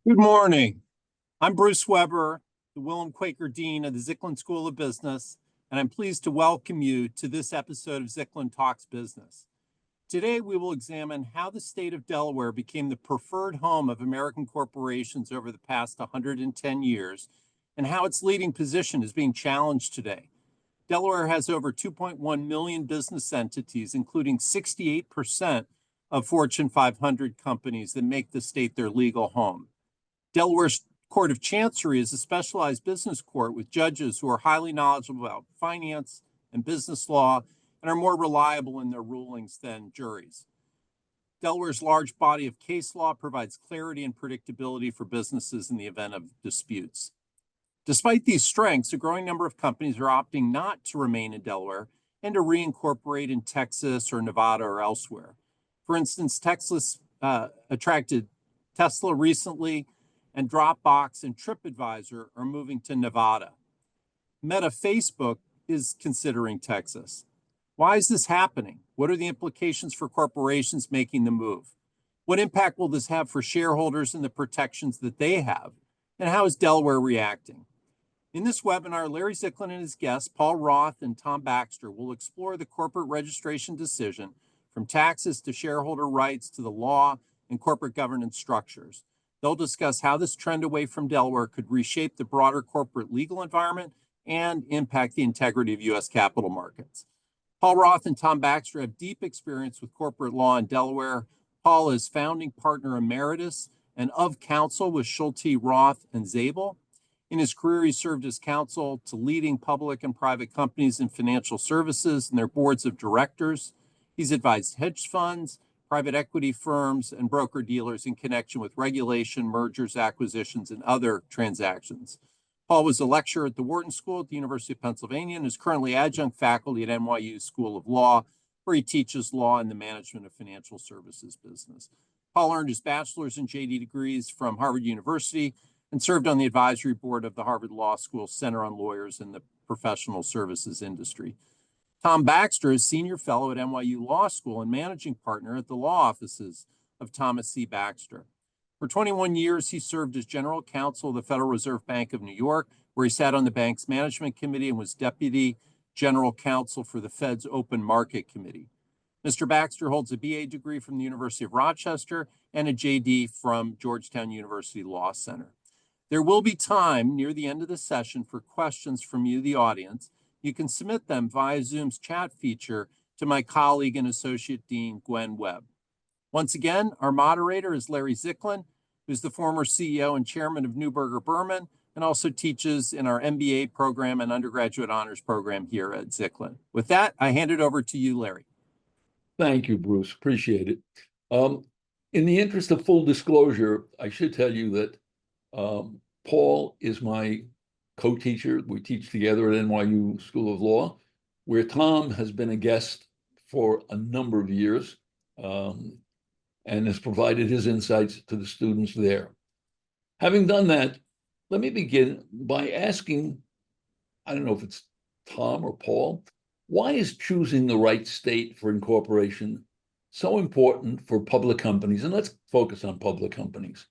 Good morning. I'm Bruce Weber, the Willem Quaker Dean of the Zicklin School of Business, and I'm pleased to welcome you to this episode of Zicklin Talks Business. Today, we will examine how the state of Delaware became the preferred home of American corporations over the past 110 years, and how its leading position is being challenged today. Delaware has over 2.1 million business entities, including 68% of Fortune 500 companies that make the state their legal home. Delaware's Court of Chancery is a specialized business court with judges who are highly knowledgeable about finance and business law and are more reliable in their rulings than juries. Delaware's large body of case law provides clarity and predictability for businesses in the event of disputes. Despite these strengths, a growing number of companies are opting not to remain in Delaware and to reincorporate in Texas or Nevada or elsewhere. For instance, Texas attracted Tesla recently, and Dropbox and TripAdvisor are moving to Nevada. Meta Facebook is considering Texas. Why is this happening? What are the implications for corporations making the move? What impact will this have for shareholders and the protections that they have? And how is Delaware reacting? In this webinar, Larry Zicklin and his guests, Paul Roth and Tom Baxter, will explore the corporate registration decision from taxes to shareholder rights to the law and corporate governance structures. They'll discuss how this trend away from Delaware could reshape the broader corporate legal environment and impact the integrity of U.S. capital markets. Paul Roth and Tom Baxter have deep experience with corporate law in Delaware. Paul is founding partner emeritus and of counsel with Schulte, Roth, and Zabel. In his career, he served as counsel to leading public and private companies in financial services and their boards of directors. He's advised hedge funds, private equity firms, and broker-dealers in connection with regulation, mergers, acquisitions, and other transactions. Paul was a lecturer at the Wharton School at the University of Pennsylvania and is currently adjunct faculty at NYU School of Law, where he teaches law and the management of financial services business. Paul earned his bachelor's and JD degrees from Harvard University and served on the advisory board of the Harvard Law School Center on Lawyers in the Professional Services Industry. Tom Baxter is senior fellow at NYU Law School and managing partner at the law offices of Thomas C. Baxter. For 21 years, he served as general counsel of the Federal Reserve Bank of New York, where he sat on the bank's management committee and was deputy general counsel for the Fed's Open Market Committee. Mr. Baxter holds a BA degree from the University of Rochester and a JD from Georgetown University Law Center. There will be time near the end of the session for questions from you, the audience. You can submit them via Zoom's chat feature to my colleague and Associate Dean, Gwen Webb. Once again, our moderator is Larry Zicklin, who's the former CEO and chairman of Neuberger Berman and also teaches in our MBA program and undergraduate honors program here at Zicklin. With that, I hand it over to you, Larry. Thank you, Bruce. Appreciate it. In the interest of full disclosure, I should tell you that Paul is my co-teacher. We teach together at NYU School of Law, where Tom has been a guest for a number of years and has provided his insights to the students there. Having done that, let me begin by asking, I don't know if it's Tom or Paul, why is choosing the right state for incorporation so important for public companies? And let's focus on public companies.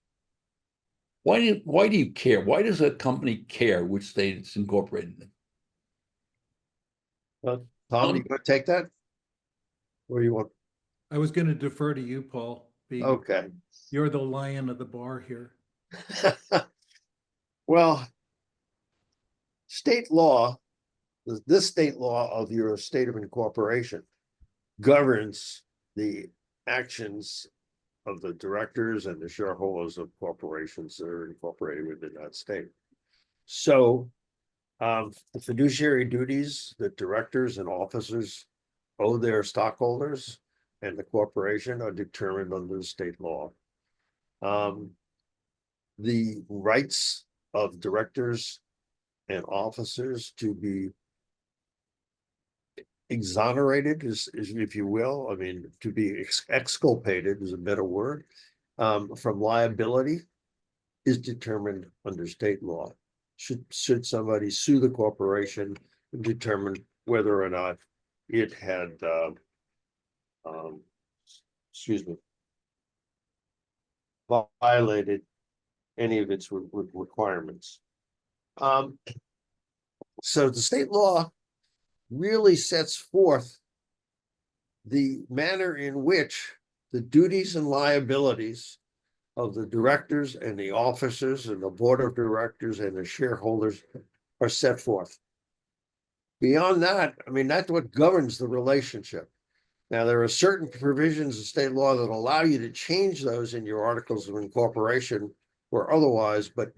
Why do you care? Why does a company care which state it's incorporated in? Well, Tom, you want to take that? Or you want? I was going to defer to you, Paul. Okay. You're the lion of the bar here. Well, state law, this state law of your state of incorporation governs the actions of the directors and the shareholders of corporations that are incorporated within that state. So the fiduciary duties that directors and officers owe their stockholders and the corporation are determined under the state law. The rights of directors and officers to be exonerated is, if you will, I mean, to be exculpated is a better word, from liability is determined under state law. Should somebody sue the corporation and determine whether or not it had, violated any of its requirements. So the state law really sets forth the manner in which the duties and liabilities of the directors and the officers and the board of directors and the shareholders are set forth. Beyond that, I mean, that's what governs the relationship. Now, there are certain provisions of state law that allow you to change those in your articles of incorporation or otherwise, but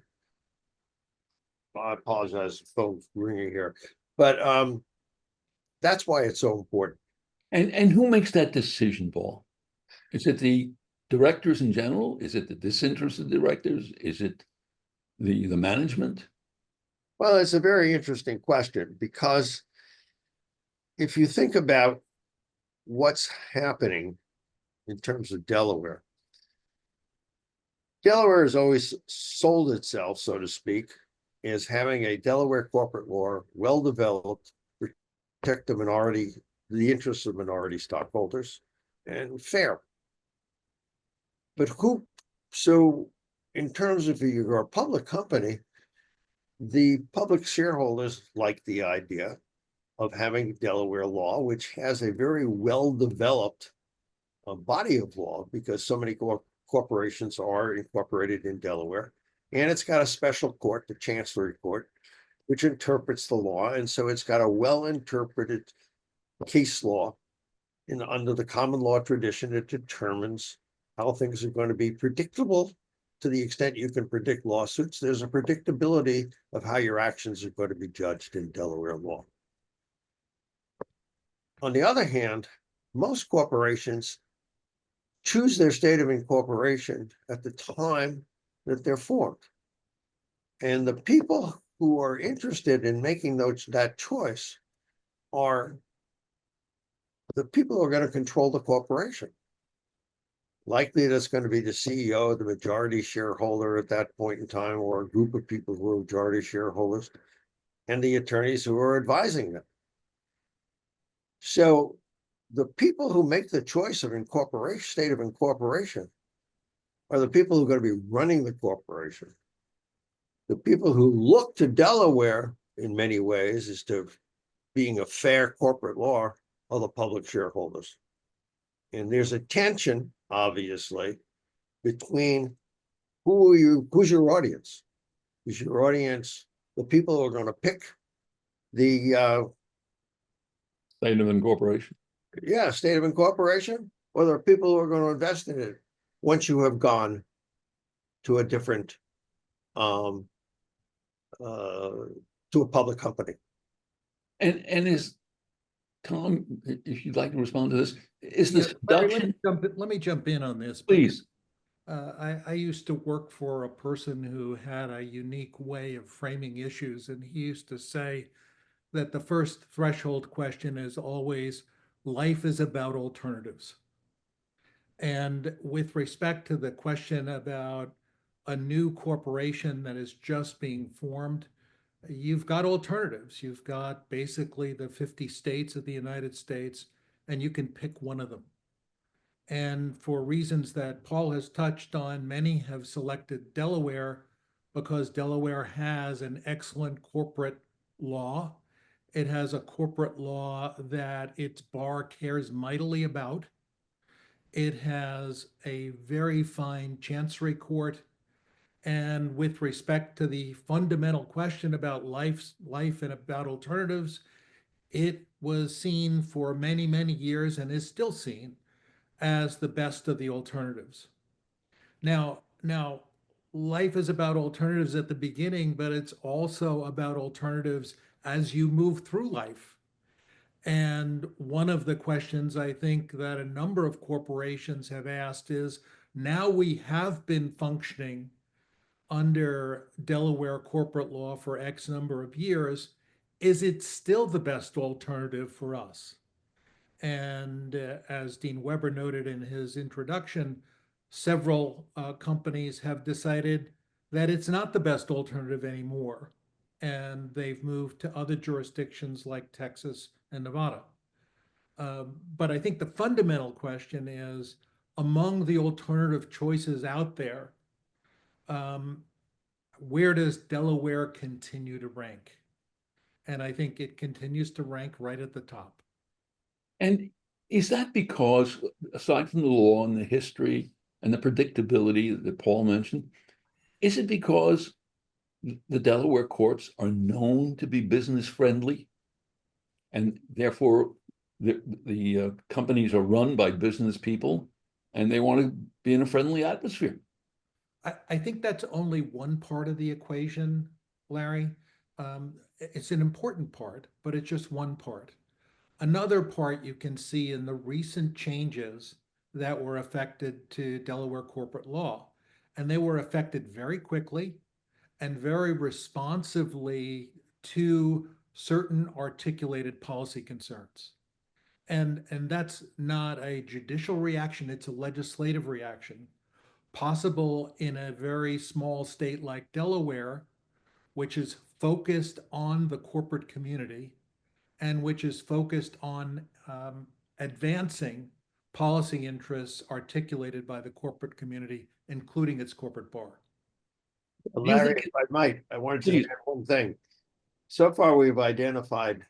I apologize, phone's ringing here. But that's why it's so important. And who makes that decision, Paul? Is it the directors in general? Is it the disinterested directors? Is it the management? Well, it's a very interesting question, because if you think about what's happening in terms of Delaware, Delaware has always sold itself, so to speak, as having a Delaware corporate law, well-developed, protect the interests of minority stockholders, and fair. But so in terms of you're a public company, the public shareholders like the idea of having Delaware law, which has a very well-developed body of law, because so many corporations are incorporated in Delaware, and it's got a special court, the Chancery Court, which interprets the law, and so it's got a well-interpreted case law under the common law tradition. It determines how things are going to be predictable. To the extent you can predict lawsuits, there's a predictability of how your actions are going to be judged in Delaware law. On the other hand, most corporations choose their state of incorporation at the time that they're formed. And the people who are interested in making that choice are the people who are going to control the corporation. Likely that's going to be the CEO, the majority shareholder at that point in time, or a group of people who are majority shareholders, and the attorneys who are advising them. So the people who make the choice of state of incorporation are the people who are going to be running the corporation. The people who look to Delaware in many ways as to being a fair corporate law are the public shareholders. And there's a tension, obviously, between who's your audience? Is your audience the people who are going to pick the State of incorporation. State of incorporation, or there are people who are going to invest in it once you have gone to a different to a public company? And is Tom, if you'd like to respond to this, is this Larry, deduction? let me jump in on this. Please. I used to work for a person who had a unique way of framing issues, and he used to say that the first threshold question is always, life is about alternatives. And with respect to the question about a new corporation that is just being formed, you've got alternatives. You've got basically the 50 states of the United States, and you can pick one of them. And for reasons that Paul has touched on, many have selected Delaware because Delaware has an excellent corporate law. It has a corporate law that its bar cares mightily about. It has a very fine chancery court. And with respect to the fundamental question about life and about alternatives, it was seen for many, many years and is still seen as the best of the alternatives. Now, life is about alternatives at the beginning, but it's also about alternatives as you move through life. And one of the questions I think that a number of corporations have asked is, now we have been functioning under Delaware corporate law for X number of years, is it still the best alternative for us? And as Dean Weber noted in his introduction, several companies have decided that it's not the best alternative anymore. And they've moved to other jurisdictions like Texas and Nevada. But I think the fundamental question is, among the alternative choices out there, where does Delaware continue to rank? And I think it continues to rank right at the top. And is that because, aside from the law and the history and the predictability that Paul mentioned, is it because the Delaware courts are known to be business friendly, and therefore the companies are run by business people, and they want to be in a friendly atmosphere? I think that's only one part of the equation, Larry. It's an important part, but it's just one part. Another part you can see in the recent changes that were affected to Delaware corporate law, and they were affected very quickly and very responsively to certain articulated policy concerns. And that's not a judicial reaction, it's a legislative reaction, possible in a very small state like Delaware, which is focused on the corporate community and which is focused on advancing policy interests articulated by the corporate community, including its corporate bar. Larry, if I might, I wanted to Please. add one thing. So far, we've identified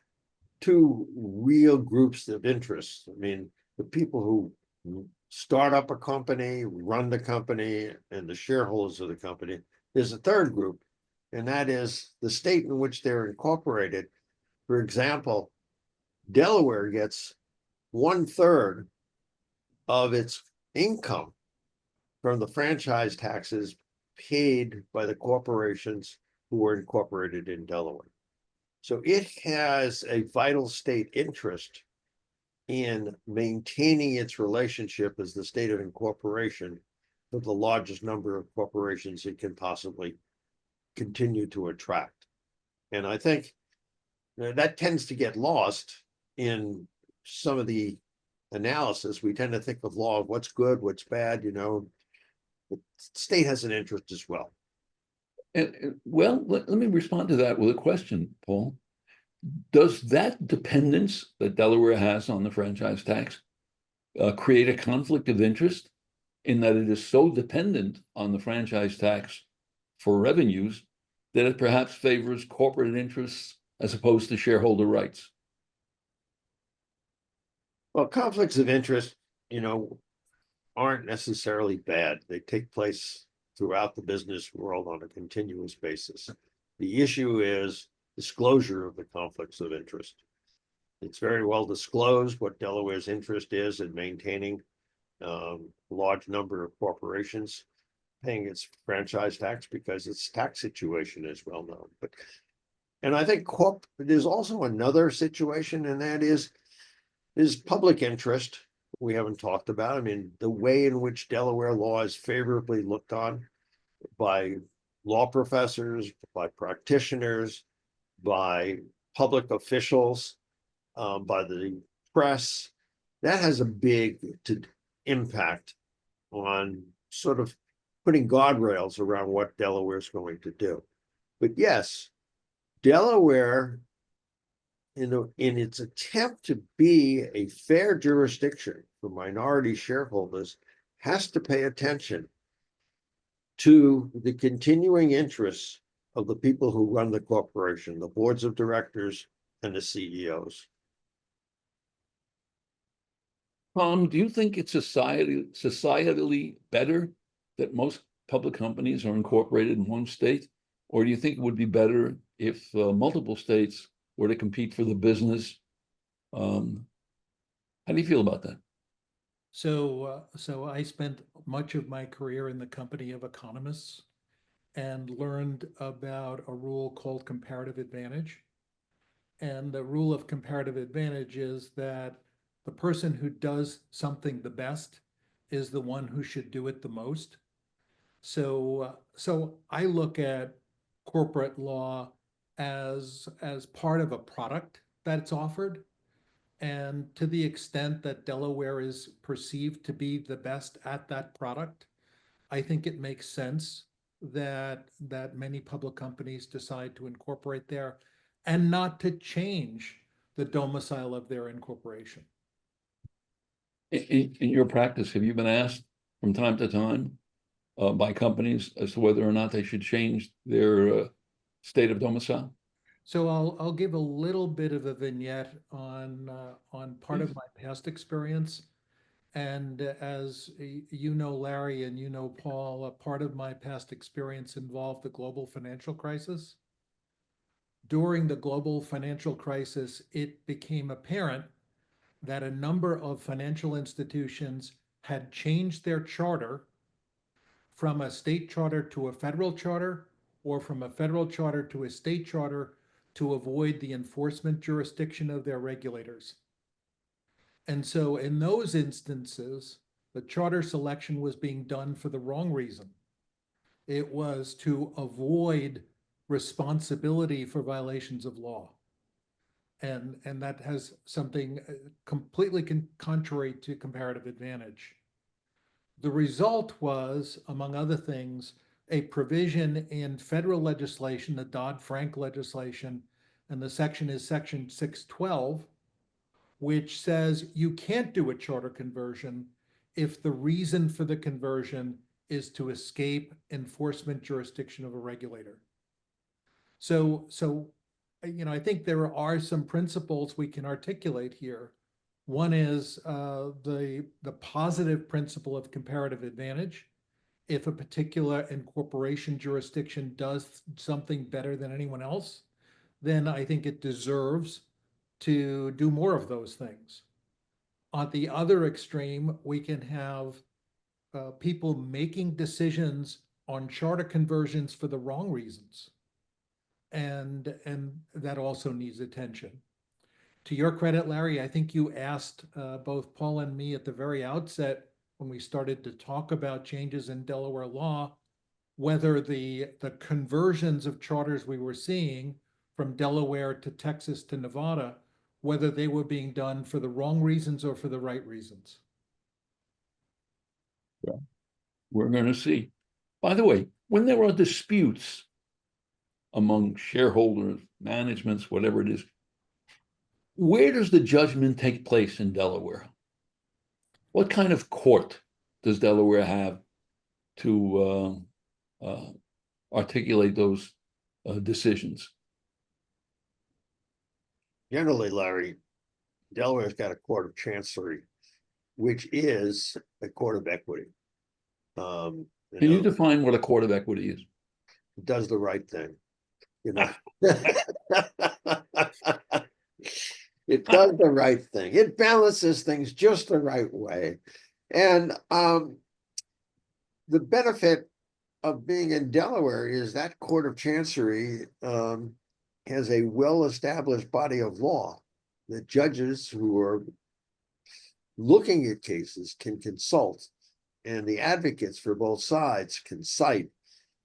two real groups of interest. I mean, the people who start up a company, run the company, and the shareholders of the company. There's a third group, and that is the state in which they're incorporated. For example, Delaware gets 1/3 of its income from the franchise taxes paid by the corporations who are incorporated in Delaware. So it has a vital state interest in maintaining its relationship as the state of incorporation with the largest number of corporations it can possibly continue to attract. And I think that tends to get lost in some of the analysis. We tend to think of law of what's good, what's bad, The state has an interest as well. And well, let me respond to that with a question, Paul. Does that dependence that Delaware has on the franchise tax create a conflict of interest in that it is so dependent on the franchise tax for revenues that it perhaps favors corporate interests as opposed to shareholder rights? Well, conflicts of interest, aren't necessarily bad. They take place throughout the business world on a continuous basis. The issue is disclosure of the conflicts of interest. It's very well disclosed what Delaware's interest is in maintaining a large number of corporations paying its franchise tax because its tax situation is well known. And I think there's also another situation, and that is public interest. We haven't talked about. I mean, the way in which Delaware law is favorably looked on by law professors, by practitioners, by public officials, by the press, that has a big impact on sort of putting guardrails around what Delaware is going to do. But yes, Delaware, in its attempt to be a fair jurisdiction for minority shareholders, has to pay attention to the continuing interests of the people who run the corporation, the boards of directors and the CEOs. Tom, do you think it's societally better that most public companies are incorporated in one state? Or do you think it would be better if multiple states were to compete for the business? How do you feel about that? So I spent much of my career in the company of economists and learned about a rule called comparative advantage. And the rule of comparative advantage is that the person who does something the best is the one who should do it the most. So I look at corporate law as part of a product that's offered. And to the extent that Delaware is perceived to be the best at that product, I think it makes sense that many public companies decide to incorporate there and not to change the domicile of their incorporation. In your practice, have you been asked from time to time by companies as to whether or not they should change their state of domicile? So I'll give a little bit of a vignette on part of my past experience. And as you know, Larry, and you know, Paul, a part of my past experience involved the global financial crisis. During the global financial crisis, it became apparent that a number of financial institutions had changed their charter from a state charter to a federal charter, or from a federal charter to a state charter, to avoid the enforcement jurisdiction of their regulators. And so in those instances, the charter selection was being done for the wrong reason. It was to avoid responsibility for violations of law. And that has something completely contrary to comparative advantage. The result was, among other things, a provision in federal legislation, the Dodd-Frank legislation, and the section is section 612, which says you can't do a charter conversion if the reason for the conversion is to escape enforcement jurisdiction of a regulator. So I think there are some principles we can articulate here. One is the positive principle of comparative advantage. If a particular incorporation jurisdiction does something better than anyone else, then I think it deserves to do more of those things. On the other extreme, we can have people making decisions on charter conversions for the wrong reasons. And that also needs attention. To your credit, Larry, I think you asked both Paul and me at the very outset when we started to talk about changes in Delaware law, whether the conversions of charters we were seeing from Delaware to Texas to Nevada, whether they were being done for the wrong reasons or for the right reasons. Yeah. We're going to see. By the way, when there are disputes among shareholders, managements, whatever it is, where does the judgment take place in Delaware? What kind of court does Delaware have to articulate those decisions? Generally, Larry, Delaware's got a Court of Chancery, which is a court of equity. Can you define what a court of equity is? It does the right thing, you know. It does the right thing. It balances things just the right way. And the benefit of being in Delaware is that Court of Chancery has a well-established body of law that judges who are looking at cases can consult, and the advocates for both sides can cite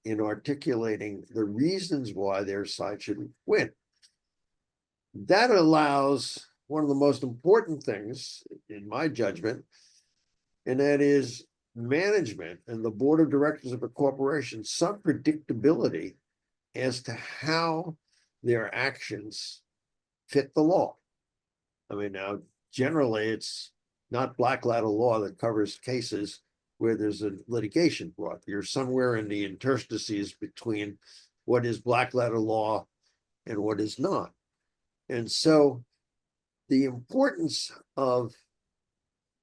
in articulating the reasons why their side should win. That allows one of the most important things, in my judgment, and that is management and the board of directors of a corporation, some predictability as to how their actions fit the law. I mean, now, generally, it's not black letter law that covers cases where there's a litigation brought. You're somewhere in the interstices between what is black letter law and what is not. And so the importance of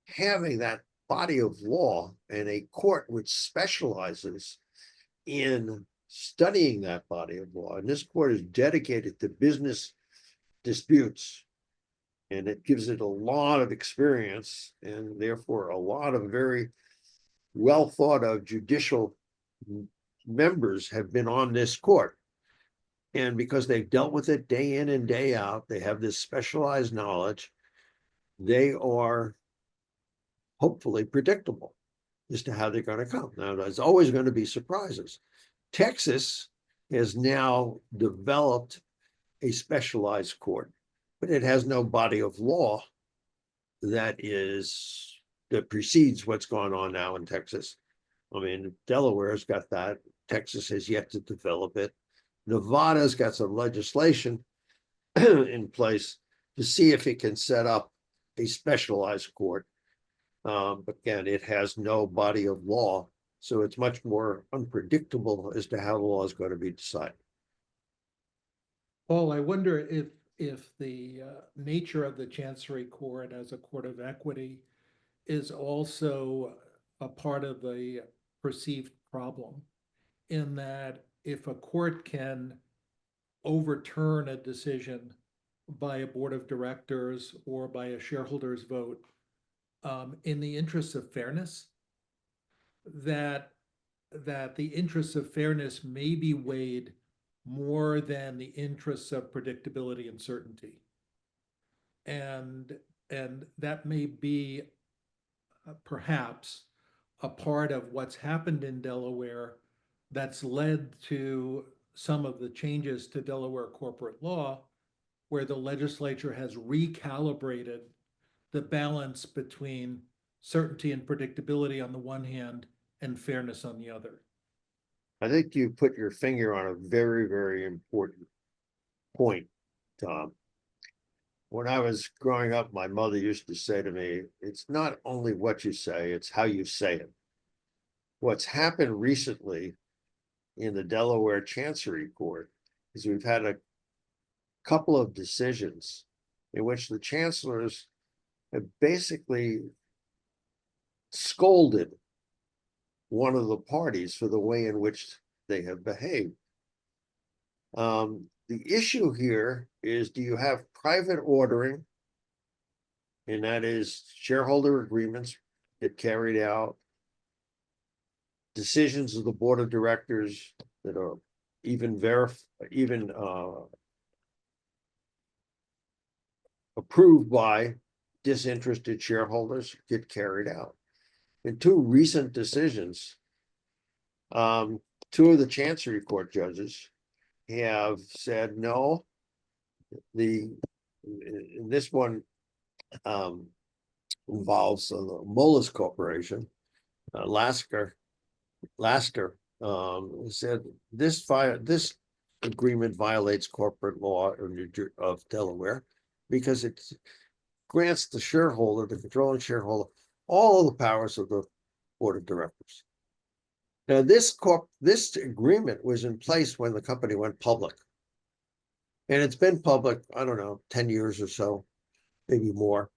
having that body of law and a court which specializes in studying that body of law, and this court is dedicated to business disputes, and it gives it a lot of experience and therefore a lot of very well thought of judicial members have been on this court. And because they've dealt with it day in and day out, they have this specialized knowledge, they are hopefully predictable as to how they're going to come. Now, there's always going to be surprises. Texas has now developed a specialized court, but it has no body of law that precedes what's going on now in Texas. I mean, Delaware's got that. Texas has yet to develop it. Nevada's got some legislation in place to see if it can set up a specialized court. But again, it has no body of law So it's much more unpredictable as to how the law is going to be decided. Paul, I wonder if the nature of the Chancery Court as a court of equity is also a part of the perceived problem, in that if a court can overturn a decision by a board of directors or by a shareholders vote, in the interests of fairness, that the interests of fairness may be weighed more than the interests of predictability and certainty. And that may be perhaps a part of what's happened in Delaware that's led to some of the changes to Delaware corporate law, where the legislature has recalibrated the balance between certainty and predictability on the one hand and fairness on the other. I think you put your finger on a very, very important point, Tom. When I was growing up, my mother used to say to me, it's not only what you say, it's how you say it. What's happened recently in the Delaware Chancery Court is we've had a couple of decisions in which the chancellors have basically scolded one of the parties for the way in which they have behaved. The issue here is, do you have private ordering? And that is shareholder agreements get carried out, decisions of the board of directors that are even approved by disinterested shareholders get carried out. In two recent decisions, two of the Chancery Court judges have said no. This one involves the Moelis Corporation. Lasker said this agreement violates corporate law of Delaware because it grants the shareholder, the controlling shareholder, all of the powers of the board of directors. Now, this agreement was in place when the company went public. And it's been public, I don't know, 10 years or so, maybe more.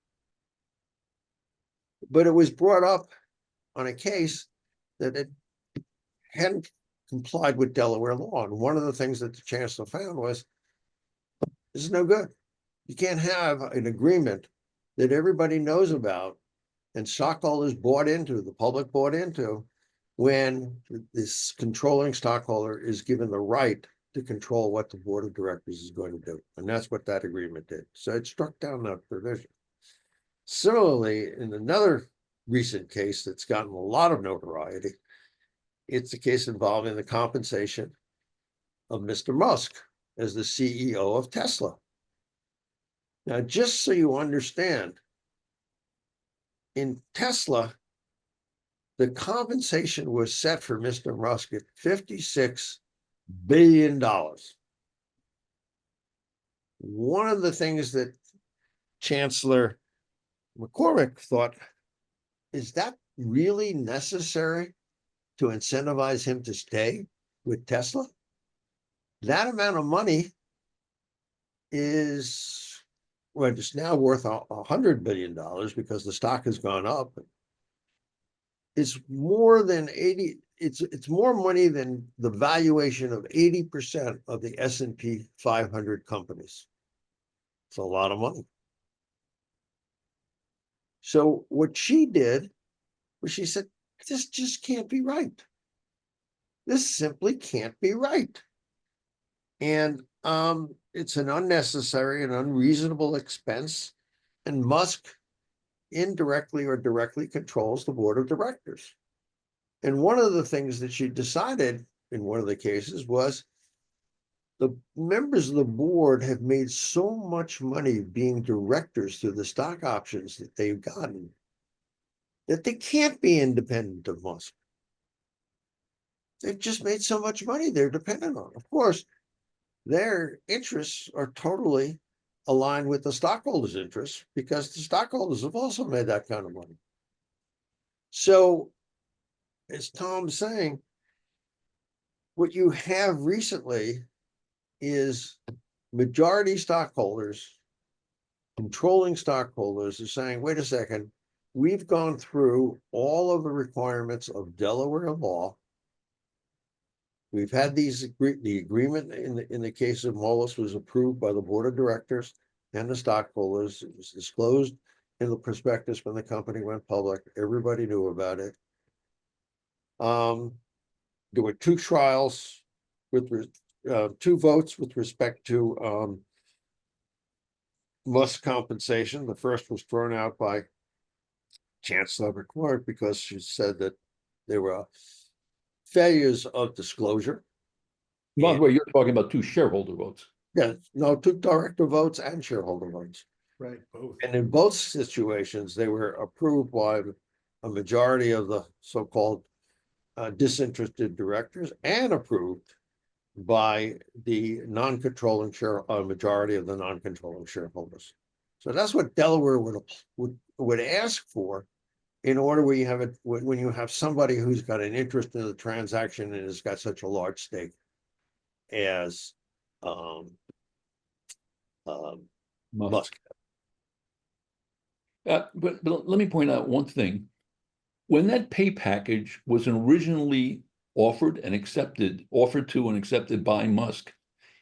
But it was brought up on a case that it hadn't complied with Delaware law. And one of the things that the chancellor found was, this is no good. You can't have an agreement that everybody knows about and stockholders bought into, the public bought into, when this controlling stockholder is given the right to control what the board of directors is going to do. And that's what that agreement did. So it struck down that provision. Similarly, in another recent case that's gotten a lot of notoriety, it's a case involving the compensation of Mr. Musk as the CEO of Tesla. Now, just so you understand, in Tesla, the compensation was set for Mr. Musk at $56 billion. One of the things that Chancellor McCormick thought, is that really necessary to incentivize him to stay with Tesla? That amount of money is, well, it's now worth $100 billion because the stock has gone up. It's more than 80, it's more money than the valuation of 80% of the S&P 500 companies. It's a lot of money. So what she did was she said, this just can't be right. This simply can't be right. And it's an unnecessary and unreasonable expense. And Musk indirectly or directly controls the board of directors. And one of the things that she decided in one of the cases was the members of the board have made so much money being directors through the stock options that they've gotten that they can't be independent of Musk. They've just made so much money they're dependent on. Of course, their interests are totally aligned with the stockholders' interests because the stockholders have also made that kind of money. So as Tom's saying, what you have recently is majority stockholders, controlling stockholders are saying, wait a second, we've gone through all of the requirements of Delaware law. We've had the agreement in the case of Moelis was approved by the board of directors and the stockholders. It was disclosed in the prospectus when the company went public. Everybody knew about it. There were two trials with two votes with respect to Musk compensation. The first was thrown out by Chancellor Court because she said that there were failures of disclosure. By the way, you're talking about two shareholder votes. Yeah, no, two director votes and shareholder votes. Right, both. And in both situations, they were approved by a majority of the so-called disinterested directors and approved by the non-controlling majority of the non-controlling shareholders. So that's what Delaware would ask for in order where you have it when you have somebody who's got an interest in the transaction and has got such a large stake as Musk. But let me point out one thing. When that pay package was originally offered to and accepted by Musk,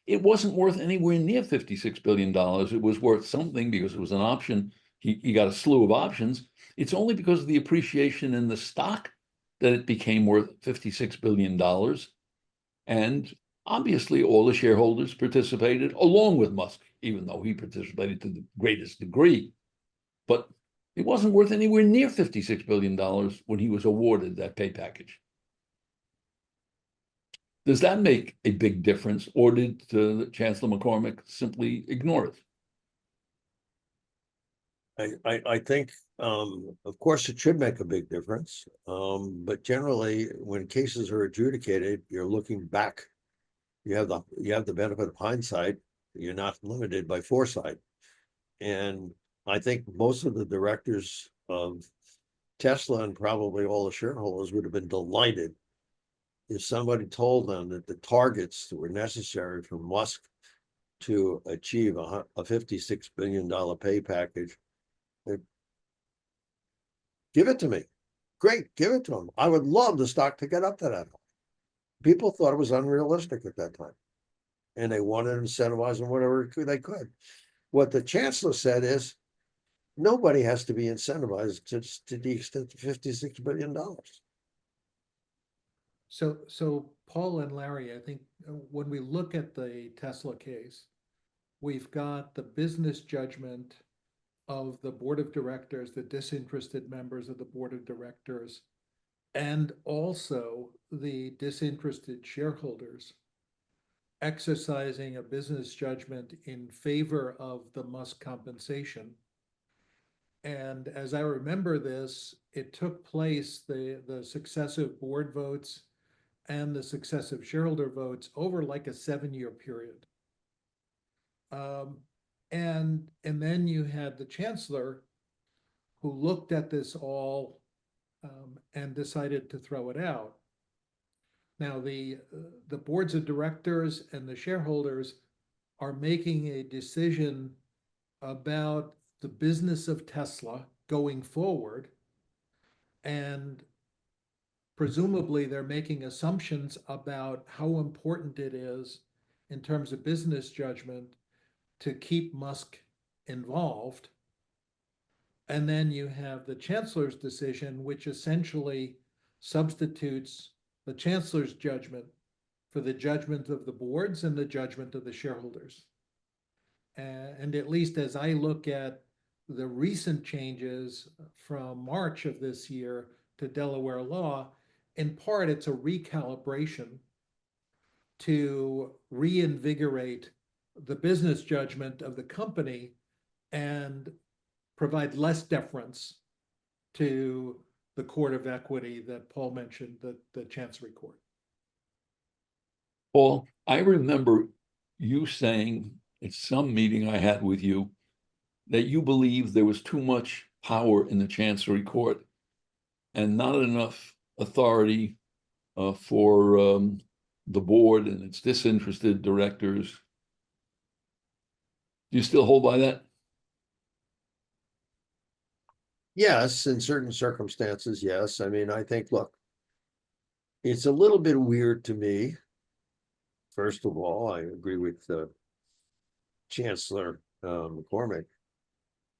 it wasn't worth anywhere near $56 billion. It was worth something because it was an option. He got a slew of options. It's only because of the appreciation in the stock that it became worth $56 billion. And obviously all the shareholders participated along with Musk, even though he participated to the greatest degree. But it wasn't worth anywhere near $56 billion when he was awarded that pay package. Does that make a big difference, or did Chancellor McCormick simply ignore it? I think, of course, it should make a big difference. But generally, when cases are adjudicated, you're looking back. You have the benefit of hindsight. You're not limited by foresight. And I think most of the directors of Tesla and probably all the shareholders would have been delighted if somebody told them that the targets that were necessary for Musk to achieve a $56 billion pay package, give it to me. Great, give it to them. I would love the stock to get up to that. People thought it was unrealistic at that time. And they wanted to incentivize them whatever they could. What the chancellor said is, nobody has to be incentivized to the extent of $56 billion. So Paul and Larry, I think when we look at the Tesla case, we've got the business judgment of the board of directors, the disinterested members of the board of directors, and also the disinterested shareholders exercising a business judgment in favor of the Musk compensation. And as I remember this, it took place, the successive board votes and the successive shareholder votes over like a 7-year period. And then you had the chancellor who looked at this all and decided to throw it out. Now, the boards of directors and the shareholders are making a decision about the business of Tesla going forward, and presumably they're making assumptions about how important it is in terms of business judgment to keep Musk involved. And then you have the chancellor's decision, which essentially substitutes the chancellor's judgment for the judgment of the boards and the judgment of the shareholders. And at least as I look at the recent changes from March of this year to Delaware law, in part, it's a recalibration to reinvigorate the business judgment of the company and provide less deference to the Court of Equity that Paul mentioned, the Chancery Court. Paul, I remember you saying at some meeting I had with you that you believed there was too much power in the Chancery Court and not enough authority for the board and its disinterested directors. Do you still hold by that? Yes, in certain circumstances, yes. I mean, I think, look, it's a little bit weird to me. First of all, I agree with Chancellor McCormick.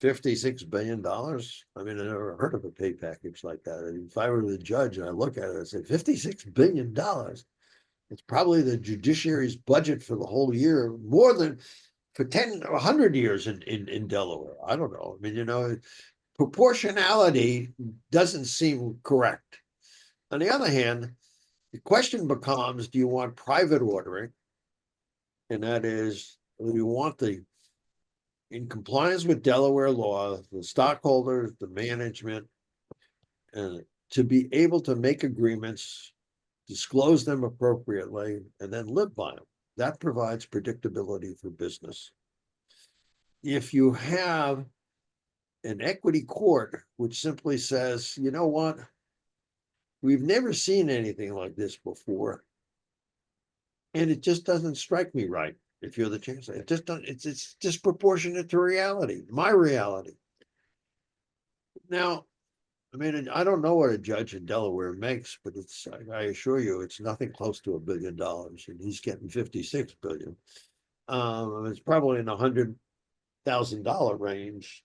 $56 billion. I mean, I never heard of a pay package like that. I mean, if I were the judge and I look at it, I say $56 billion. It's probably the judiciary's budget for the whole year, more than for 10 or 100 years in Delaware. I don't know. I mean, you know, proportionality doesn't seem correct. On the other hand, the question becomes, do you want private ordering? And that is, do you want in compliance with Delaware law, the stockholders, the management, and to be able to make agreements, disclose them appropriately, and then live by them. That provides predictability for business. If you have an equity court which simply says, you know what, we've never seen anything like this before, and it just doesn't strike me right. If you're the chancellor, it just don't, it's disproportionate to reality, my reality. Now, I mean, I don't know what a judge in Delaware makes, but it's, I assure you, it's nothing close to $1 billion, and he's getting 56 billion. It's probably in the $100,000 range,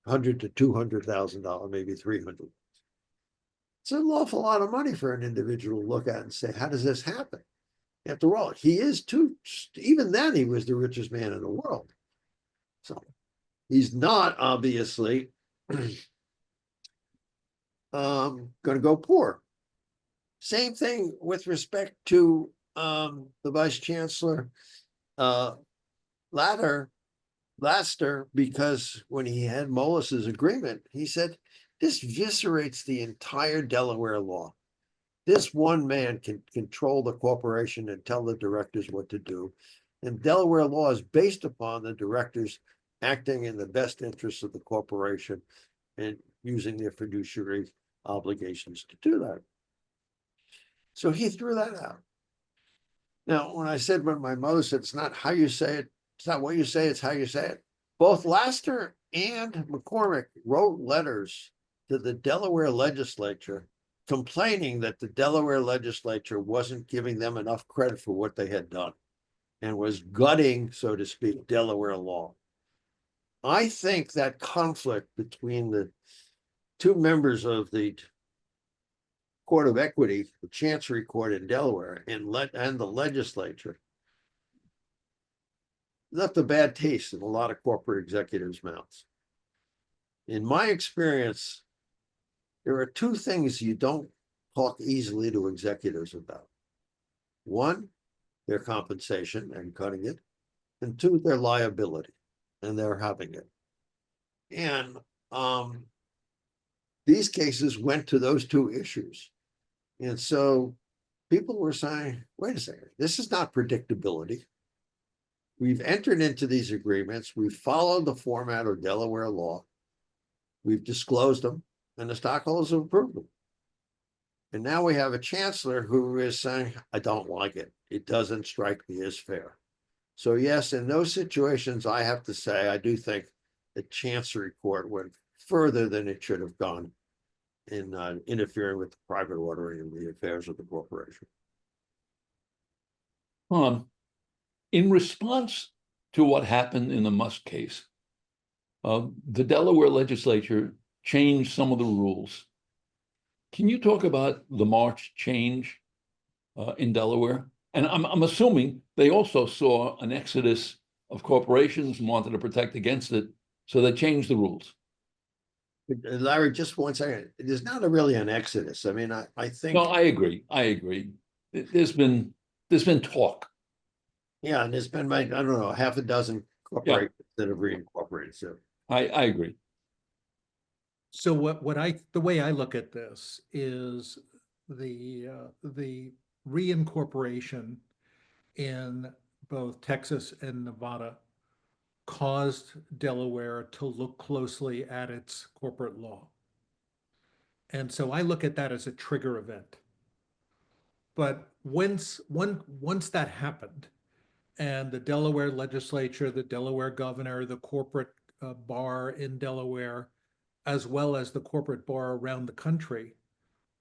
$100,000 to $200,000, maybe 300. It's an awful lot of money for an individual to look at and say, how does this happen? After all, he is too, even then he was the richest man in the world. So he's not obviously going to go poor. Same thing with respect to the Vice Chancellor Laster, because when he had Molis's agreement, he said, this eviscerates the entire Delaware law. This one man can control the corporation and tell the directors what to do. And Delaware law is based upon the directors acting in the best interests of the corporation and using their fiduciary obligations to do that. So he threw that out. Now, when my mother said, it's not how you say it, it's not what you say, it's how you say it. Both Laster and McCormick wrote letters to the Delaware legislature complaining that the Delaware legislature wasn't giving them enough credit for what they had done and was gutting, so to speak, Delaware law. I think that conflict between the two members of the Court of Equity, the Chancery Court in Delaware, and the legislature left a bad taste in a lot of corporate executives' mouths. In my experience, there are two things you don't talk easily to executives about. One, their compensation and cutting it, and two, their liability, and they're having it. And these cases went to those two issues. And so people were saying, wait a second, this is not predictability. We've entered into these agreements. We've followed the format of Delaware law. We've disclosed them, and the stockholders have approved them. And now we have a chancellor who is saying, I don't like it. It doesn't strike me as fair. So yes, in those situations, I have to say, I do think the Chancery Court went further than it should have gone in interfering with the private ordering of the affairs of the corporation. In response to what happened in the Musk case, the Delaware legislature changed some of the rules. Can you talk about the March change in Delaware? And I'm assuming they also saw an exodus of corporations and wanted to protect against it, so they changed the rules. Larry, just one second. There's not really an exodus. I mean, I think. No, I agree. There's been talk. Yeah, and there's been, I don't know, half a dozen corporations that have reincorporated. So I agree. So the way I look at this is the reincorporation in both Texas and Nevada caused Delaware to look closely at its corporate law. And so I look at that as a trigger event. But once that happened, and the Delaware legislature, the Delaware governor, the corporate bar in Delaware, as well as the corporate bar around the country,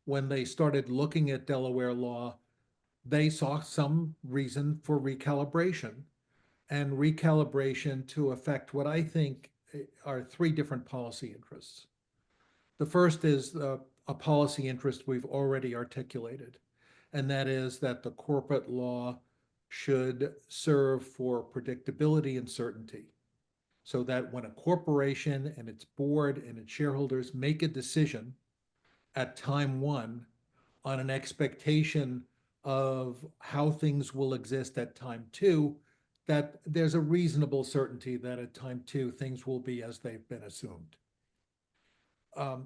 when they started looking at Delaware law, they saw some reason for recalibration, and recalibration to affect what I think are three different policy interests. The first is a policy interest we've already articulated, and that is that the corporate law should serve for predictability and certainty, so that when a corporation and its board and its shareholders make a decision at time one on an expectation of how things will exist at time two, that there's a reasonable certainty that at time two, things will be as they've been assumed.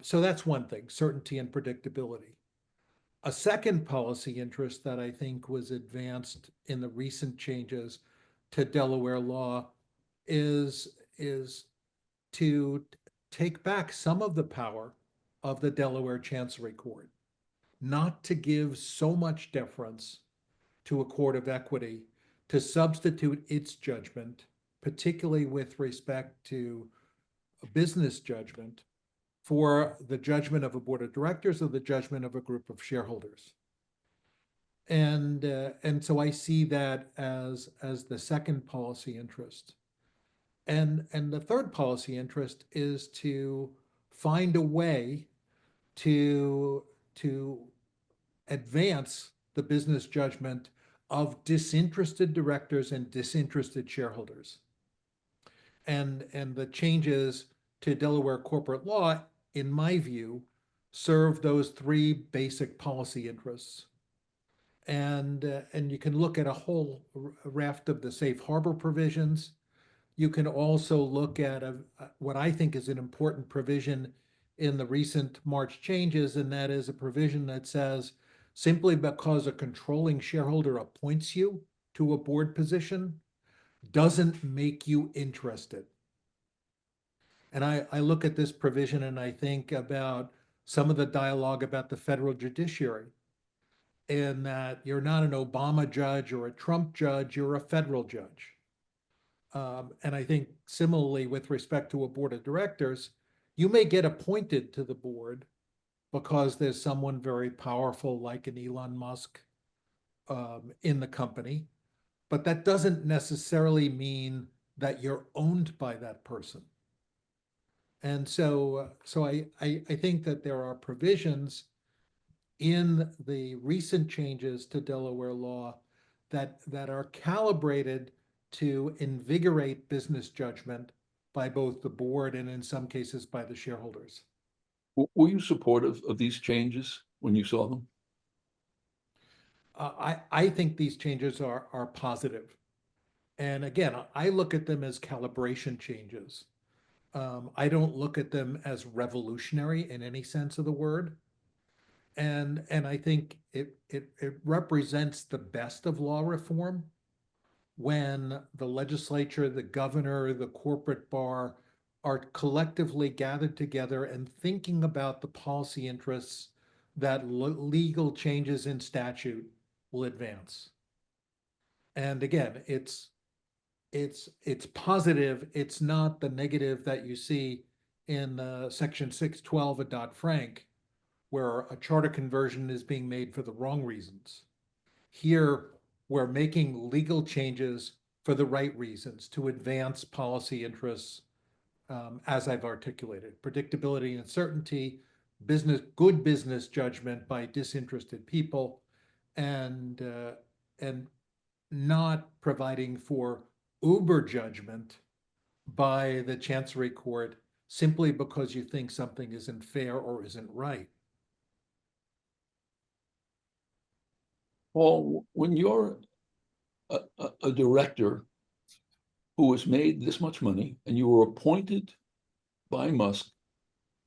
So that's one thing, certainty and predictability. A second policy interest that I think was advanced in the recent changes to Delaware law is to take back some of the power of the Delaware Chancery Court, not to give so much deference to a court of equity, to substitute its judgment, particularly with respect to a business judgment, for the judgment of a board of directors or the judgment of a group of shareholders. And so I see that as the second policy interest. And the third policy interest is to find a way to advance the business judgment of disinterested directors and disinterested shareholders. And the changes to Delaware corporate law, in my view, serve those three basic policy interests. And you can look at a whole raft of the safe harbor provisions. You can also look at what I think is an important provision in the recent March changes, and that is a provision that says simply because a controlling shareholder appoints you to a board position doesn't make you interested. And I look at this provision and I think about some of the dialogue about the federal judiciary, in that you're not an Obama judge or a Trump judge, you're a federal judge. And I think similarly with respect to a board of directors, you may get appointed to the board because there's someone very powerful like an Elon Musk in the company, but that doesn't necessarily mean that you're owned by that person. And so I think that there are provisions in the recent changes to Delaware law that are calibrated to invigorate business judgment by both the board and in some cases by the shareholders. Were you supportive of these changes when you saw them? I think these changes are positive. And again, I look at them as calibration changes. I don't look at them as revolutionary in any sense of the word. And I think it represents the best of law reform when the legislature, the governor, the corporate bar are collectively gathered together and thinking about the policy interests that legal changes in statute will advance. And again, it's positive. It's not the negative that you see in Section 612 of Dodd-Frank, where a charter conversion is being made for the wrong reasons. Here, we're making legal changes for the right reasons to advance policy interests, as I've articulated: predictability and certainty, good business judgment by disinterested people, and not providing for uber judgment by the Chancery Court simply because you think something isn't fair or isn't right. Paul, when you're a director who has made this much money and you were appointed by Musk,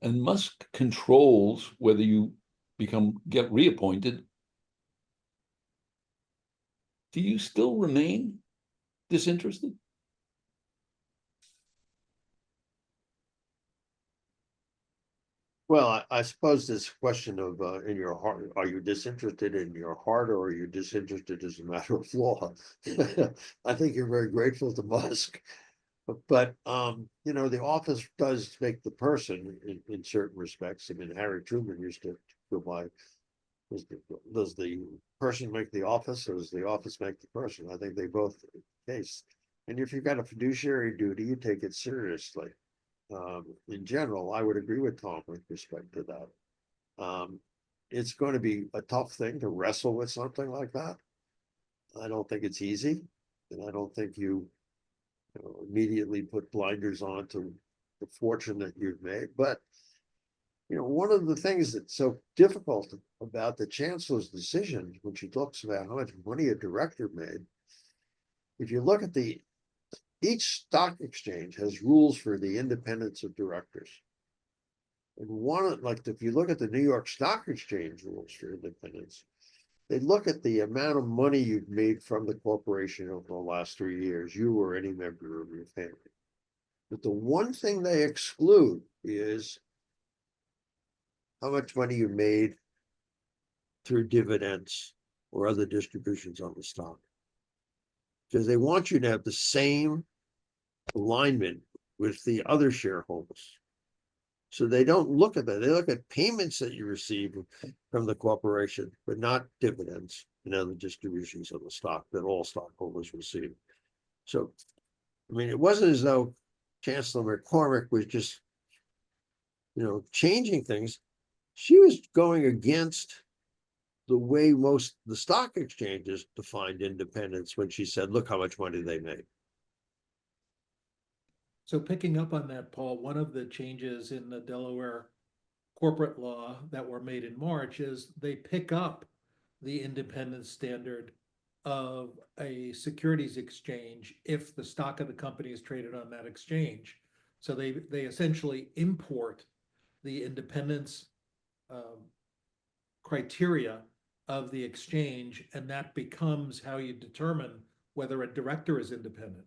and Musk controls whether you get reappointed, do you still remain disinterested? Well, I suppose this question of in your heart, are you disinterested in your heart or are you disinterested as a matter of law? I think you're very grateful to Musk. But you know, the office does make the person in certain respects. I mean, Harry Truman used to go by, does the person make the office or does the office make the person? I think they both are the case. And if you've got a fiduciary duty, you take it seriously. In general, I would agree with Tom with respect to that. It's going to be a tough thing to wrestle with something like that. I don't think it's easy, and I don't think you know, immediately put blinders on to the fortune that you've made. But you know, one of the things that's so difficult about the chancellor's decision when she talks about how much money a director made, if you look at each stock exchange has rules for the independence of directors. And one, like if you look at the New York Stock Exchange rules for independence, they look at the amount of money you've made from the corporation over the last 3 years, you or any member of your family. But the one thing they exclude is how much money you made through dividends or other distributions on the stock. Because they want you to have the same alignment with the other shareholders. So they don't look at that. They look at payments that you receive from the corporation, but not dividends and other distributions of the stock that all stockholders receive. So, I mean, it wasn't as though Chancellor McCormick was just, you know, changing things. She was going against the way most the stock exchanges defined independence when she said, look how much money they made. So picking up on that, Paul, one of the changes in the Delaware corporate law that were made in March is they pick up the independence standard of a securities exchange if the stock of the company is traded on that exchange. So they essentially import the independence criteria of the exchange, and that becomes how you determine whether a director is independent.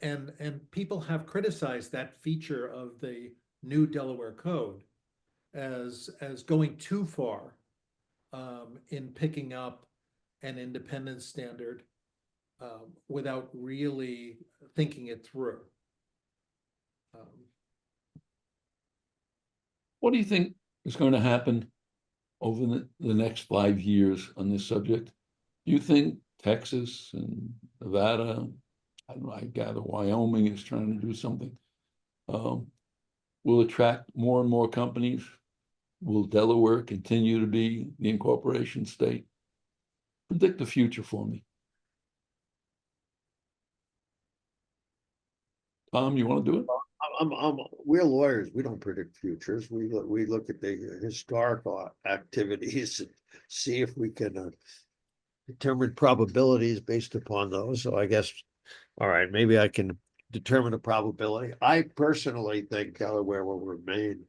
And people have criticized that feature of the new Delaware Code as going too far in picking up an independence standard without really thinking it through. What do you think is going to happen over the next 5 years on this subject? Do you think Texas and Nevada, I don't know, I gather Wyoming is trying to do something, will attract more and more companies? Will Delaware continue to be the incorporation state? Predict the future for me. Tom, you want to do it? We're lawyers. We don't predict futures. We look at the historical activities and see if we can determine probabilities based upon those. So I guess, all right, maybe I can determine a probability. I personally think Delaware will remain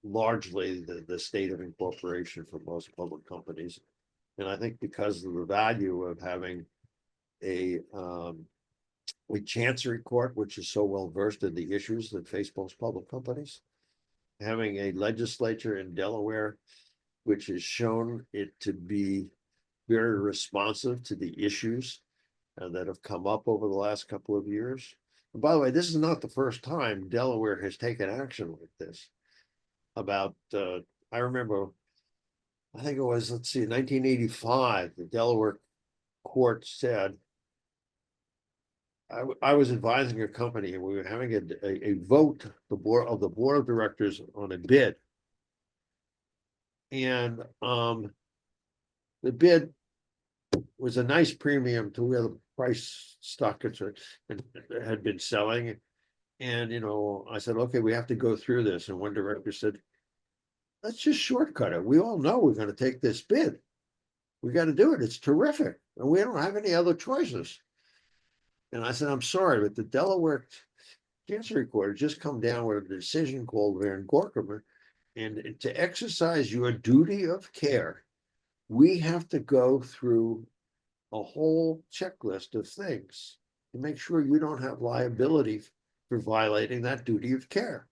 largely the state of incorporation for most public companies. And I think because of the value of having a chancery court, which is so well versed in the issues that face most public companies, having a legislature in Delaware, which has shown it to be very responsive to the issues that have come up over the last couple of years. And by the way, this is not the first time Delaware has taken action like this. About, I remember, I think it was, let's see, 1985, the Delaware court said, I was advising a company and we were having a vote, the board of directors on a bid. And the bid was a nice premium to where the price stock had been selling. And, you know, I said, okay, we have to go through this. And one director said, let's just shortcut it. We all know we're going to take this bid. We got to do it. It's terrific. And we don't have any other choices. And I said, I'm sorry, but the Delaware Chancery Court has just come down with a decision called reincorporate. And to exercise your duty of care, we have to go through a whole checklist of things to make sure you don't have liability for violating that duty of care.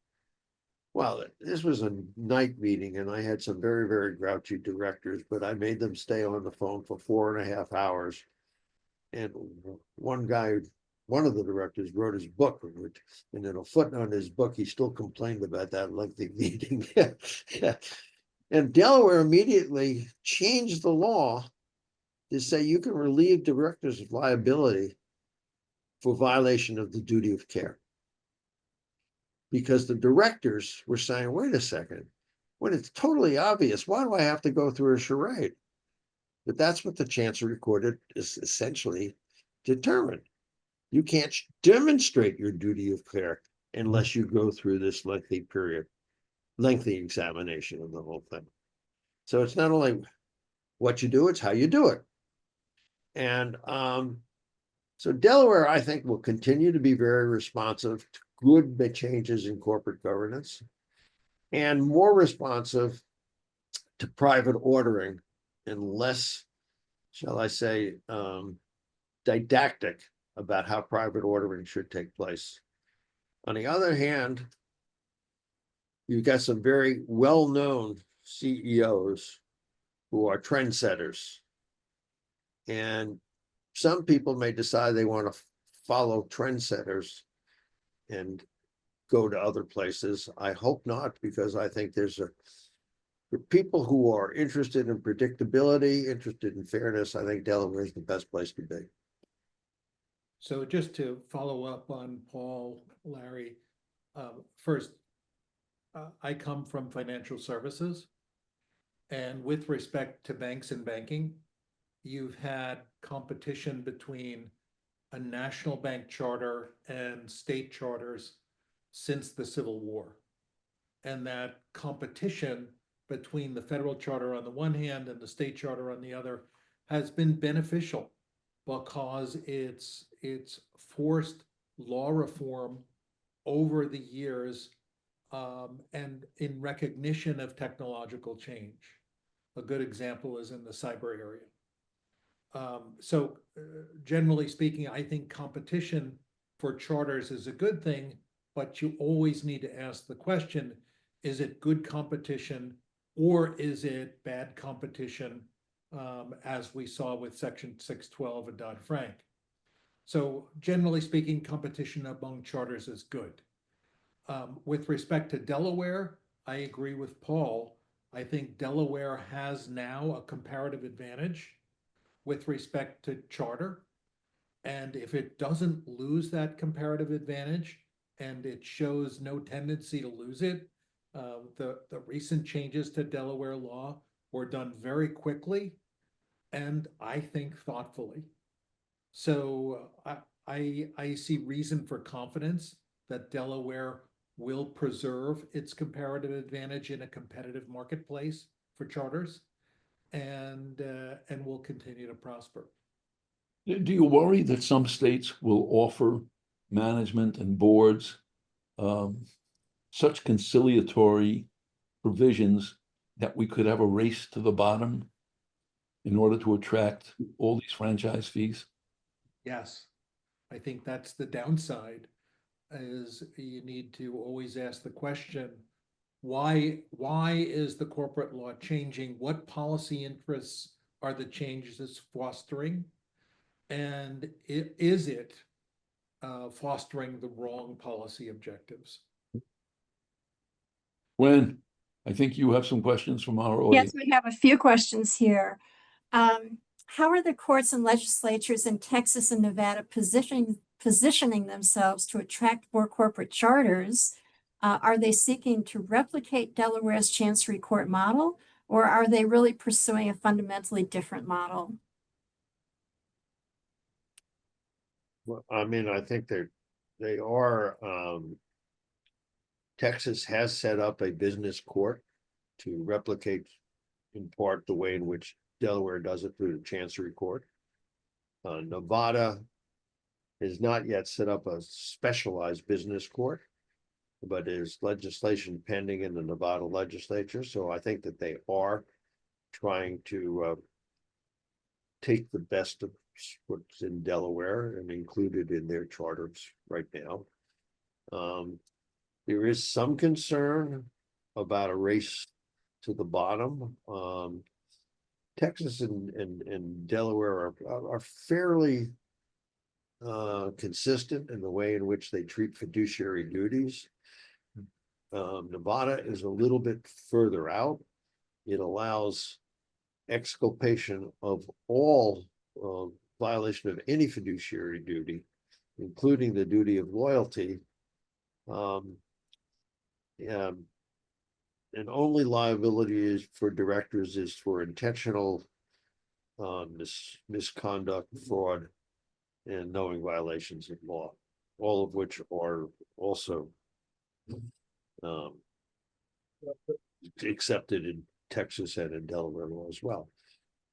Well, this was a night meeting and I had some very, very grouchy directors, but I made them stay on the phone for 4.5 hours. And one of the directors wrote his book, and in a footnote in his book, he still complained about that lengthy meeting. And Delaware immediately changed the law to say you can relieve directors of liability for violation of the duty of care. Because the directors were saying, wait a second, when it's totally obvious, why do I have to go through a charade? But that's what the Chancery Court is essentially determined. You can't demonstrate your duty of care unless you go through this lengthy examination of the whole thing. So it's not only what you do, it's how you do it. And so Delaware, I think, will continue to be very responsive to good changes in corporate governance and more responsive to private ordering and less, shall I say, didactic about how private ordering should take place. On the other hand, you've got some very well-known CEOs who are trendsetters. And some people may decide they want to follow trendsetters and go to other places. I hope not, because I think for people who are interested in predictability, interested in fairness, I think Delaware is the best place to be. So just to follow up on Paul, Larry, first, I come from financial services. And with respect to banks and banking, you've had competition between a national bank charter and state charters since the Civil War. And that competition between the federal charter on the one hand and the state charter on the other has been beneficial because it's forced law reform over the years and in recognition of technological change. A good example is in the cyber area. So generally speaking, I think competition for charters is a good thing, but you always need to ask the question, is it good competition or is it bad competition, as we saw with Section 612 of Dodd-Frank? So generally speaking, competition among charters is good. With respect to Delaware, I agree with Paul. I think Delaware has now a comparative advantage with respect to charter. And if it doesn't lose that comparative advantage, and it shows no tendency to lose it, the recent changes to Delaware law were done very quickly and I think thoughtfully. So I see reason for confidence that Delaware will preserve its comparative advantage in a competitive marketplace for charters and will continue to prosper. Do you worry that some states will offer management and boards such conciliatory provisions that we could have a race to the bottom in order to attract all these franchise fees? Yes, I think that's the downside, is you need to always ask the question, why is the corporate law changing? What policy interests are the changes fostering? And is it fostering the wrong policy objectives? Gwen, I think you have some questions from our audience. Yes, we have a few questions here. How are the courts and legislatures in Texas and Nevada positioning themselves to attract more corporate charters? Are they seeking to replicate Delaware's Chancery Court model, or are they really pursuing a fundamentally different model? Well, I mean, I think they are. Texas has set up a business court to replicate in part the way in which Delaware does it through the Chancery Court. Nevada has not yet set up a specialized business court, but there's legislation pending in the Nevada legislature. So I think that they are trying to take the best of what's in Delaware and include it in their charters right now. There is some concern about a race to the bottom. Texas and Delaware are fairly consistent in the way in which they treat fiduciary duties. Nevada is a little bit further out. It allows exculpation of all violation of any fiduciary duty, including the duty of loyalty. And only liability is for directors is for intentional misconduct, fraud, and knowing violations of law, all of which are also accepted in Texas and in Delaware law as well.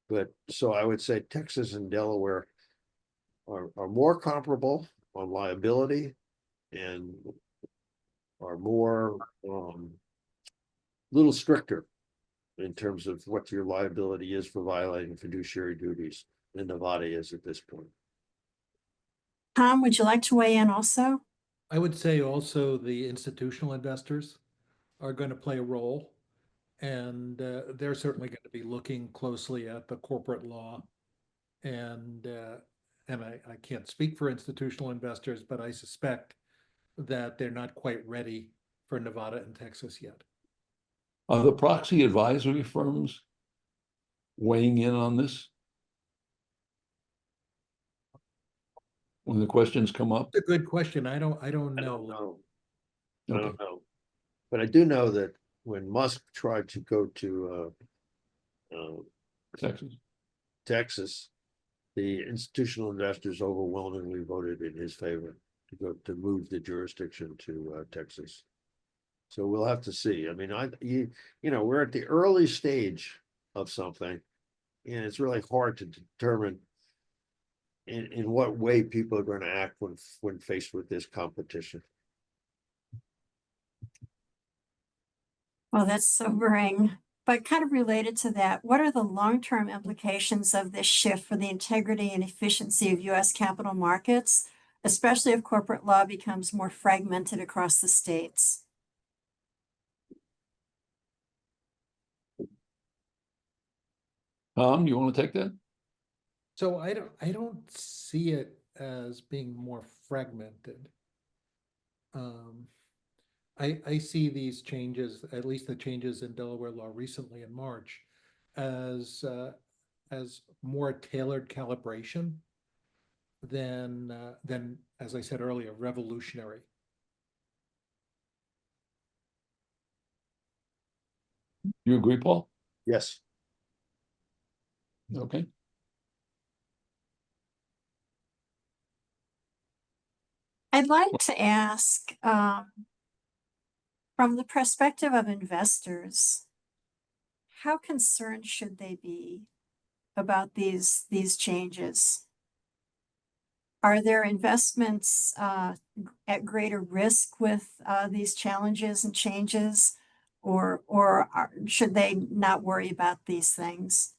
But so I would say Texas and Delaware are more comparable on liability and are more little stricter in terms of what your liability is for violating fiduciary duties than Nevada is at this point. Tom, would you like to weigh in also? I would say also the institutional investors are going to play a role. And they're certainly going to be looking closely at the corporate law. And I can't speak for institutional investors, but I suspect that they're not quite ready for Nevada and Texas yet. Are the proxy advisory firms weighing in on this? When the questions come up? It's a good question. I don't I don't know. know. Okay. I don't know. But I do know that when Musk tried to go to Texas. the institutional investors overwhelmingly voted in his favor to move the jurisdiction to Texas. So we'll have to see. I mean, we're at the early stage of something, and it's really hard to determine in what way people are going to act when faced with this competition. Well, that's sobering, but kind of related to that, what are the long-term implications of this shift for the integrity and efficiency of U.S. capital markets, especially if corporate law becomes more fragmented across the states? Tom, you want to take that? So I don't see it as being more fragmented. I see these changes, at least the changes in Delaware law recently in March, as more tailored calibration than as I said earlier, revolutionary. You agree, Paul? Yes. Okay. I'd like to ask, from the perspective of investors, how concerned should they be about these changes? Are their investments at greater risk with these challenges and changes, or should they not worry about these things?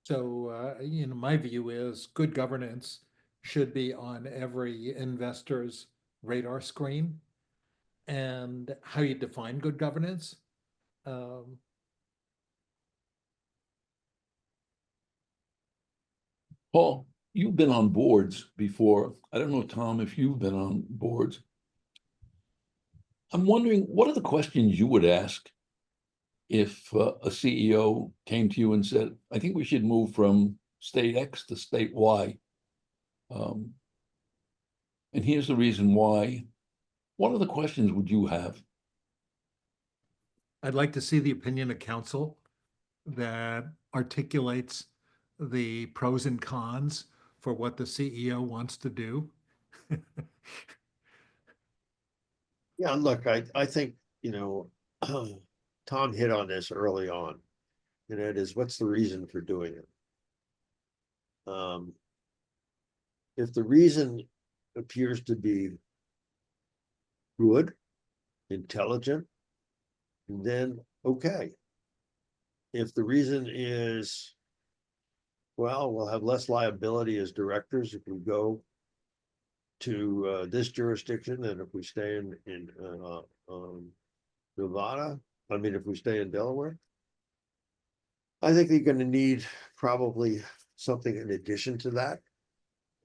So, my view is good governance should be on every investor's radar screen, and how you define good governance. Paul, you've been on boards before. I don't know, Tom, if you've been on boards. I'm wondering, what are the questions you would ask if a CEO came to you and said, I think we should move from state X to state Y? And here's the reason why. What other questions would you have? I'd like to see the opinion of counsel that articulates the pros and cons for what the CEO wants to do. Yeah, look, I think, Tom hit on this early on, and it is, what's the reason for doing it? If the reason appears to be good, intelligent, then okay. If the reason is, well, we'll have less liability as directors if we go to this jurisdiction than if we stay in Nevada. I mean, if we stay in Delaware. I think you're going to need probably something in addition to that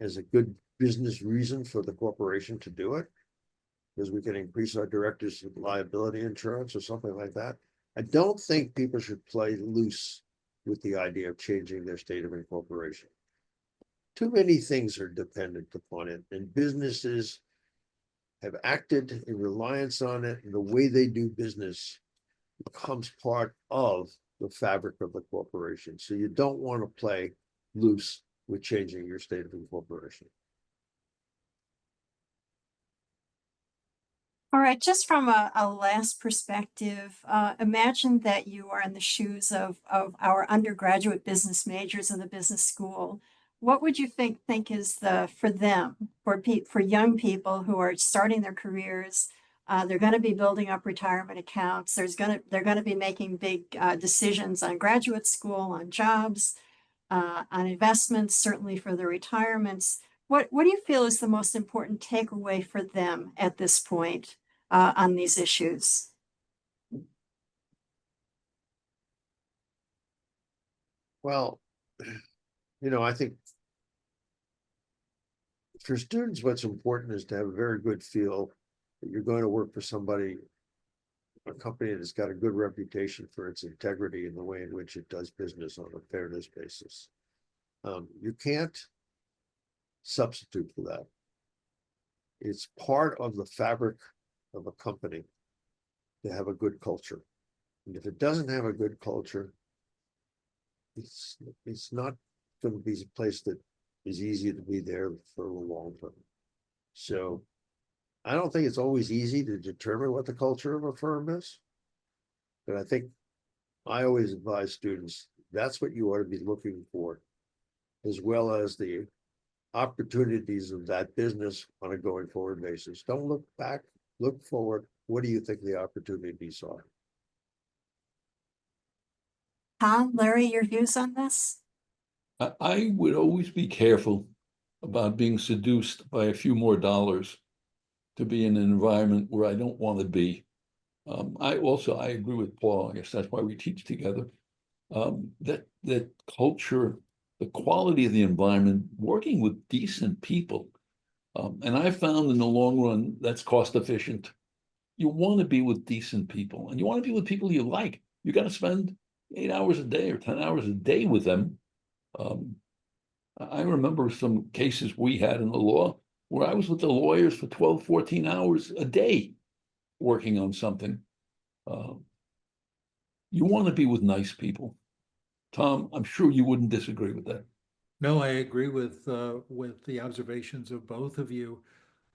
as a good business reason for the corporation to do it, because we can increase our directors' liability insurance or something like that. I don't think people should play loose with the idea of changing their state of incorporation. Too many things are dependent upon it, and businesses have acted in reliance on it, and the way they do business becomes part of the fabric of the corporation. So you don't want to play loose with changing your state of incorporation. All right, just from a last perspective, imagine that you are in the shoes of our undergraduate business majors in the business school. What would you think is for them, for young people who are starting their careers? They're going to be building up retirement accounts. They're going to be making big decisions on graduate school, on jobs, on investments, certainly for their retirements. What do you feel is the most important takeaway for them at this point on these issues? Well, I think for students, what's important is to have a very good feel that you're going to work for somebody, a company that's got a good reputation for its integrity in the way in which it does business on a fairness basis. You can't substitute for that. It's part of the fabric of a company to have a good culture. And if it doesn't have a good culture, it's not going to be a place that is easy to be there for the long term. So I don't think it's always easy to determine what the culture of a firm is. But I think I always advise students, that's what you ought to be looking for, as well as the opportunities of that business on a going forward basis. Don't look back, look forward. What do you think the opportunities are? Tom, Larry, your views on this? I would always be careful about being seduced by a few more dollars to be in an environment where I don't want to be. I agree with Paul. I guess that's why we teach together. That culture, the quality of the environment, working with decent people. And I found in the long run, that's cost efficient. You want to be with decent people, and you want to be with people you like. You got to spend 8 hours a day or 10 hours a day with them. I remember some cases we had in the law where I was with the lawyers for 12, 14 hours a day working on something. You want to be with nice people. Tom, I'm sure you wouldn't disagree with that. No, I agree with the observations of both of you.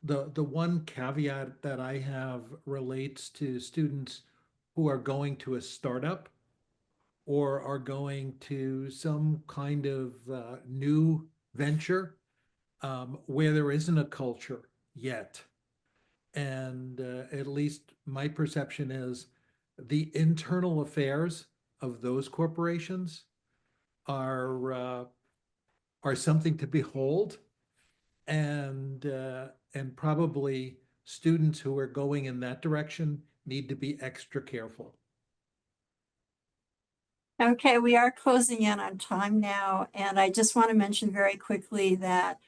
The one caveat that I have relates to students who are going to a startup or are going to some kind of new venture where there isn't a culture yet. And at least my perception is the internal affairs of those corporations are something to behold, and probably students who are going in that direction need to be extra careful. Okay, we are closing in on time now, and I just want to mention very quickly that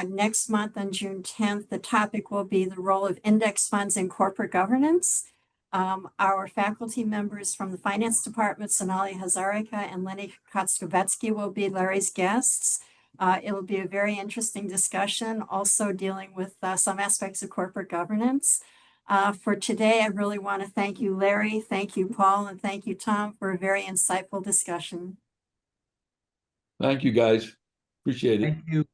next month on June 10th, the topic will be the role of index funds in corporate governance. Our faculty members from the finance department, Sonali Hazarika and Lenny Koskovetsky, will be Larry's guests. It will be a very interesting discussion, also dealing with some aspects of corporate governance. For today, I really want to thank you, Larry, thank you, Paul, and thank you, Tom, for a very insightful discussion. Thank you, guys. Appreciate it. Thank you.